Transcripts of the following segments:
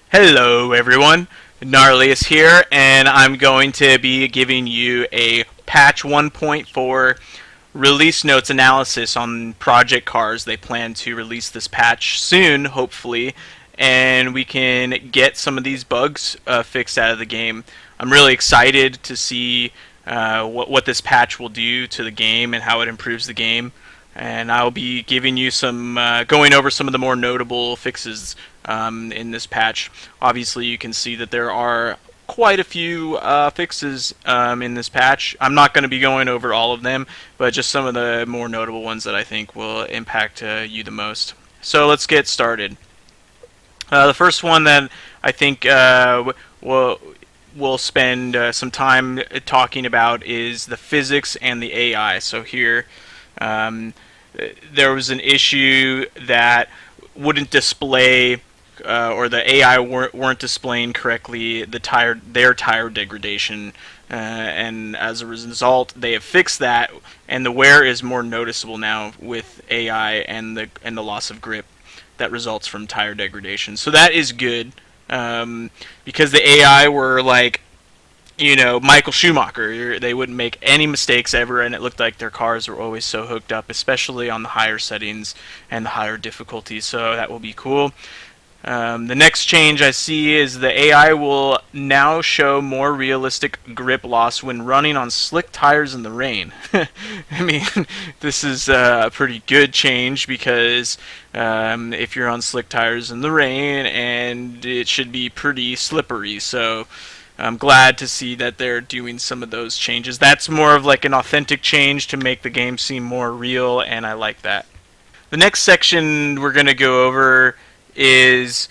Hello everyone, Gnarliest here, and I'm going to be giving you a patch 1.4 release notes analysis on Project Cars. They plan to release this patch soon, hopefully, and we can get some of these bugs fixed out of the game. I'm really excited to see what this patch will do to the game and how it improves the game. And I'll be giving you going over some of the more notable fixes in this patch. Obviously, you can see that there are quite a few fixes in this patch. I'm not going to be going over all of them, but just some of the more notable ones that I think will impact you the most. So let's get started. The first one that I think we'll spend some time talking about is the physics and the AI. So here, um, there was an issue that wouldn't display or the AI weren't displaying correctly their tire degradation, and as a result, they have fixed that, and the wear is more noticeable now with AI and the loss of grip that results from tire degradation. So that is good, because the AI were like, Michael Schumacher. They wouldn't make any mistakes ever, and it looked like their cars were always so hooked up, especially on the higher settings and the higher difficulties. So that will be cool. The next change I see is the AI will now show more realistic grip loss when running on slick tires in the rain. I mean, this is a pretty good change because if you're on slick tires in the rain, and it should be pretty slippery. So I'm glad to see that they're doing some of those changes. That's more of like an authentic change to make the game seem more real, and I like that. The next section we're going to go over is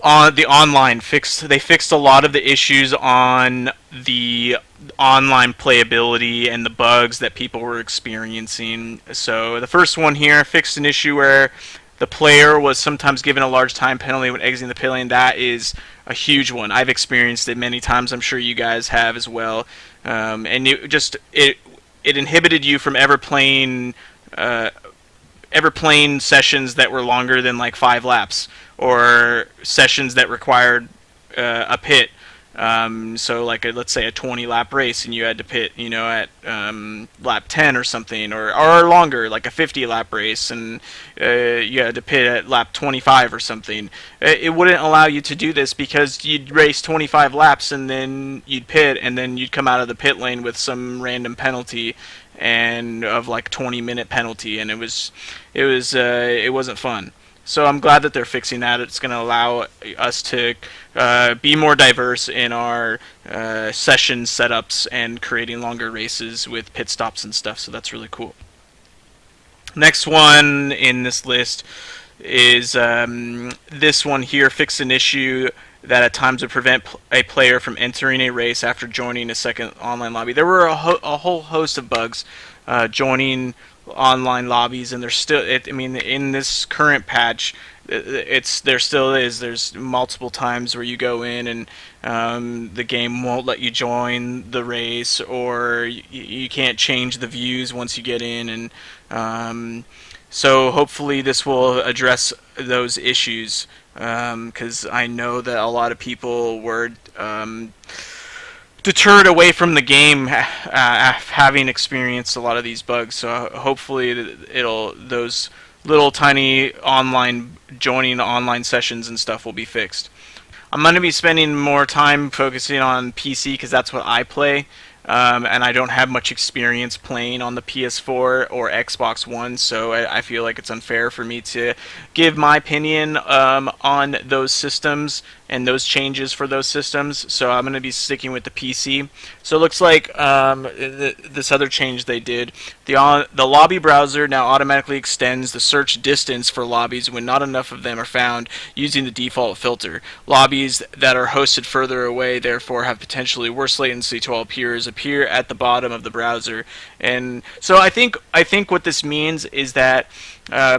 on the online fix. They fixed a lot of the issues on the online playability and the bugs that people were experiencing. So the first one here fixed an issue where the player was sometimes given a large time penalty when exiting the pit lane. That is a huge one. I've experienced it many times. I'm sure you guys have as well. And it inhibited you from ever playing sessions that were longer than like 5 laps, or sessions that required a pit. So like let's say a 20 lap race, and you had to pit, at lap 10 or something, or longer, like a 50 lap race, and you had to pit at lap 25 or something. It wouldn't allow you to do this because you'd race 25 laps and then you'd pit, and then you'd come out of the pit lane with some random penalty and of like 20-minute penalty, and it wasn't fun. So I'm glad that they're fixing that. It's going to allow us to be more diverse in our session setups and creating longer races with pit stops and stuff. So that's really cool. Next one in this list is this one here. Fix an issue that at times would prevent a player from entering a race after joining a second online lobby. There were a whole host of bugs joining online lobbies, and there's still, in this current patch, there still is. There's multiple times where you go in and the game won't let you join the race, or you can't change the views once you get in, and so hopefully this will address those issues, because I know that a lot of people were deterred away from the game having experienced a lot of these bugs. So hopefully those little tiny joining online sessions and stuff will be fixed. I'm going to be spending more time focusing on PC because that's what I play. And I don't have much experience playing on the PS4 or Xbox One, so I feel like it's unfair for me to give my opinion on those systems and those changes for those systems. So I'm going to be sticking with the PC. So it looks like this other change they did. The lobby browser now automatically extends the search distance for lobbies when not enough of them are found using the default filter. Lobbies that are hosted further away therefore have potentially worse latency to all peers appear at the bottom of the browser. And so I think what this means is that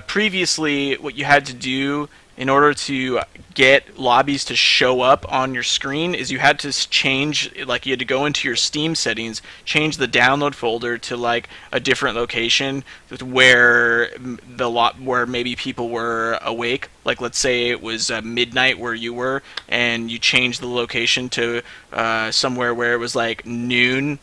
previously what you had to do in order to get lobbies to show up on your screen is you had to change, like you had to go into your Steam settings, change the download folder to like a different location where where maybe people were awake. Like let's say it was midnight where you were, and you changed the location to somewhere where it was like noon.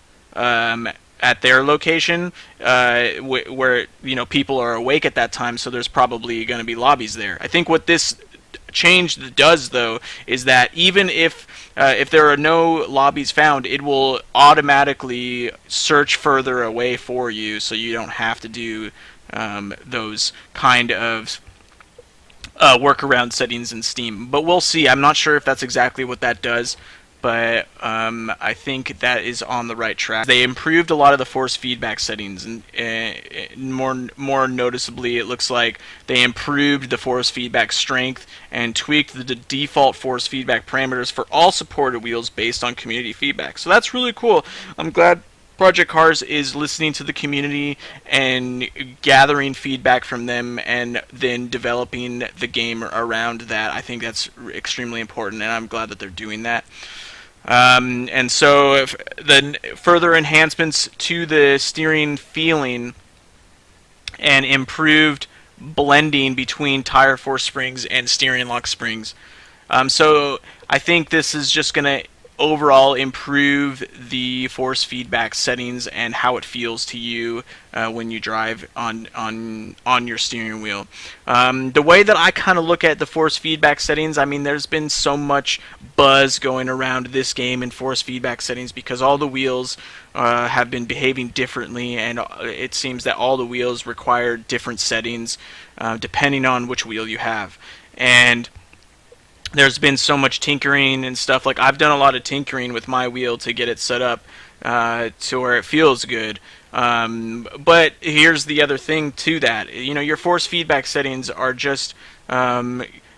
At their location, where people are awake at that time, so there's probably going to be lobbies there. I think what this change does, though, is that even if there are no lobbies found, it will automatically search further away for you, so you don't have to do those kind of workaround settings in Steam. But we'll see. I'm not sure if that's exactly what that does, but I think that is on the right track. They improved a lot of the force feedback settings, and more noticeably, it looks like they improved the force feedback strength and tweaked the default force feedback parameters for all supported wheels based on community feedback. So that's really cool. I'm glad Project Cars is listening to the community and gathering feedback from them and then developing the game around that. I think that's extremely important, and I'm glad that they're doing that. And so the further enhancements to the steering feeling and improved blending between tire force springs and steering lock springs. So I think this is just going to overall improve the force feedback settings and how it feels to you when you drive on your steering wheel. The way that I kind of look at the force feedback settings, I mean, there's been so much buzz going around this game in force feedback settings because all the wheels have been behaving differently, and it seems that all the wheels require different settings depending on which wheel you have. And there's been so much tinkering and stuff. Like, I've done a lot of tinkering with my wheel to get it set up to where it feels good. But here's the other thing to that. Your force feedback settings are just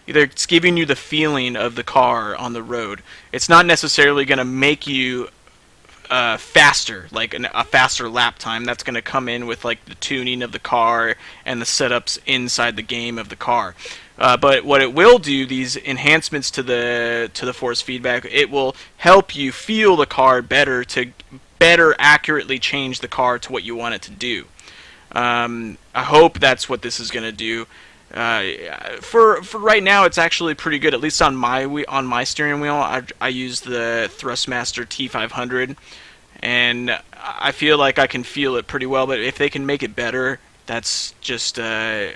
it's giving you the feeling of the car on the road. It's not necessarily going to make you faster, like a faster lap time. That's going to come in with like the tuning of the car and the setups inside the game of the car. But what it will do, these enhancements to the force feedback, it will help you feel the car better to better accurately change the car to what you want it to do. I hope that's what this is going to do. For right now, it's actually pretty good. At least on my steering wheel, I use the Thrustmaster T500, and I feel like I can feel it pretty well. But if they can make it better, that's just a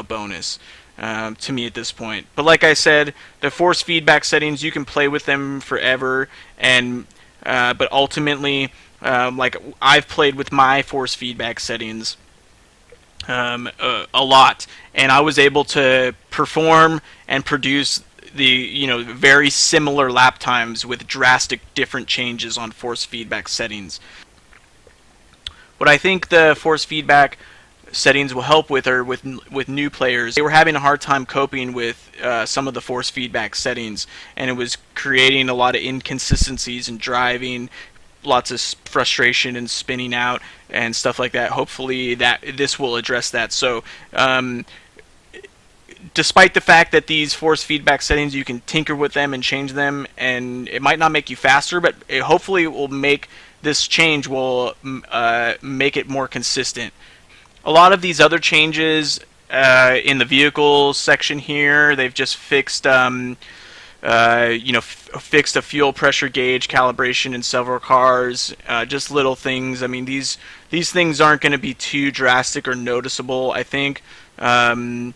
bonus. To me at this point. But like I said, the force feedback settings, you can play with them forever, and but ultimately, like I've played with my force feedback settings a lot, and I was able to perform and produce the very similar lap times with drastic different changes on force feedback settings. What I think the force feedback settings will help with are with new players. They were having a hard time coping with some of the force feedback settings, and it was creating a lot of inconsistencies in driving, lots of frustration and spinning out and stuff like that. Hopefully that this will address that. So despite the fact that these force feedback settings, you can tinker with them and change them, and it might not make you faster, but hopefully it will make this change will make it more consistent. A lot of these other changes in the vehicle section here, they've just fixed, fixed a fuel pressure gauge calibration in several cars. Just little things. I mean, these things aren't going to be too drastic or noticeable, I think. These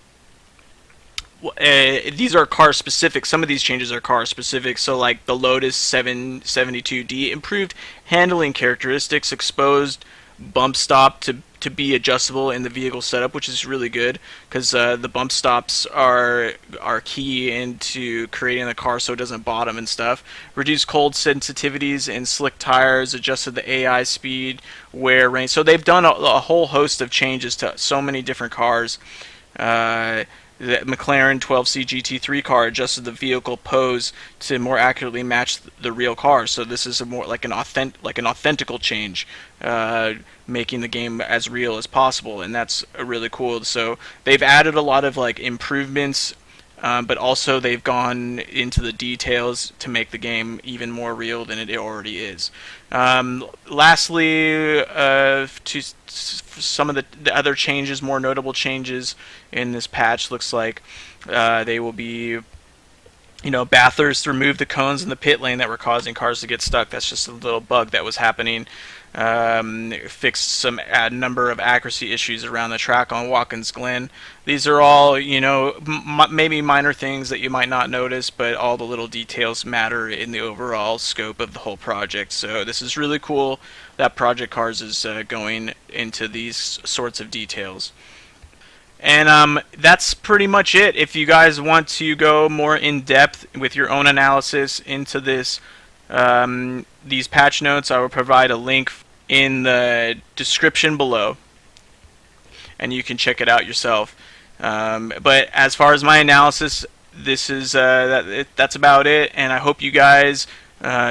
are car specific. Some of these changes are car specific. So like the Lotus 772D improved handling characteristics, exposed bump stop to be adjustable in the vehicle setup, which is really good because the bump stops are key into creating the car so it doesn't bottom and stuff. Reduced cold sensitivities in slick tires, adjusted the AI speed, wear range. So they've done a whole host of changes to so many different cars. The McLaren 12C GT3 car adjusted the vehicle pose to more accurately match the real car. So this is a more like an authentical change, making the game as real as possible, and that's really cool. So they've added a lot of like improvements but also they've gone into the details to make the game even more real than it already is. Lastly, to some of the other changes, more notable changes in this patch, looks like they will be, Bathurst removed the cones in the pit lane that were causing cars to get stuck. That's just a little bug that was happening. Fixed some number of accuracy issues around the track on Watkins Glen. These are all, maybe minor things that you might not notice, but all the little details matter in the overall scope of the whole project. So this is really cool that Project Cars is going into these sorts of details. And that's pretty much it. If you guys want to go more in depth with your own analysis into these patch notes, I will provide a link in the description below, and you can check it out yourself. But as far as my analysis, this is that's about it. And I hope you guys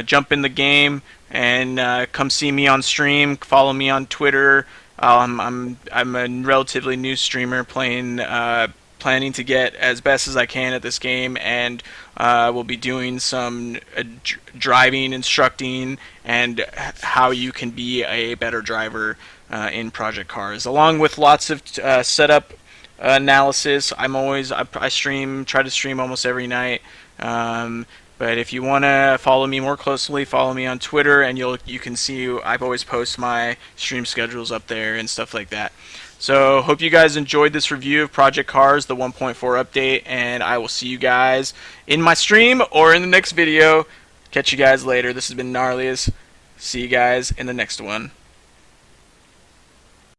jump in the game and come see me on stream. Follow me on Twitter. I'm a relatively new streamer planning to get as best as I can at this game, and we'll be doing some driving, instructing, and how you can be a better driver in Project Cars, along with lots of setup analysis. I try to stream almost every night. But if you want to follow me more closely, follow me on Twitter, and you can see I've always post my stream schedules up there and stuff like that. So hope you guys enjoyed this review of Project Cars, the 1.4 update, and I will see you guys in my stream or in the next video. Catch you guys later. This has been Gnarliest. See you guys in the next one.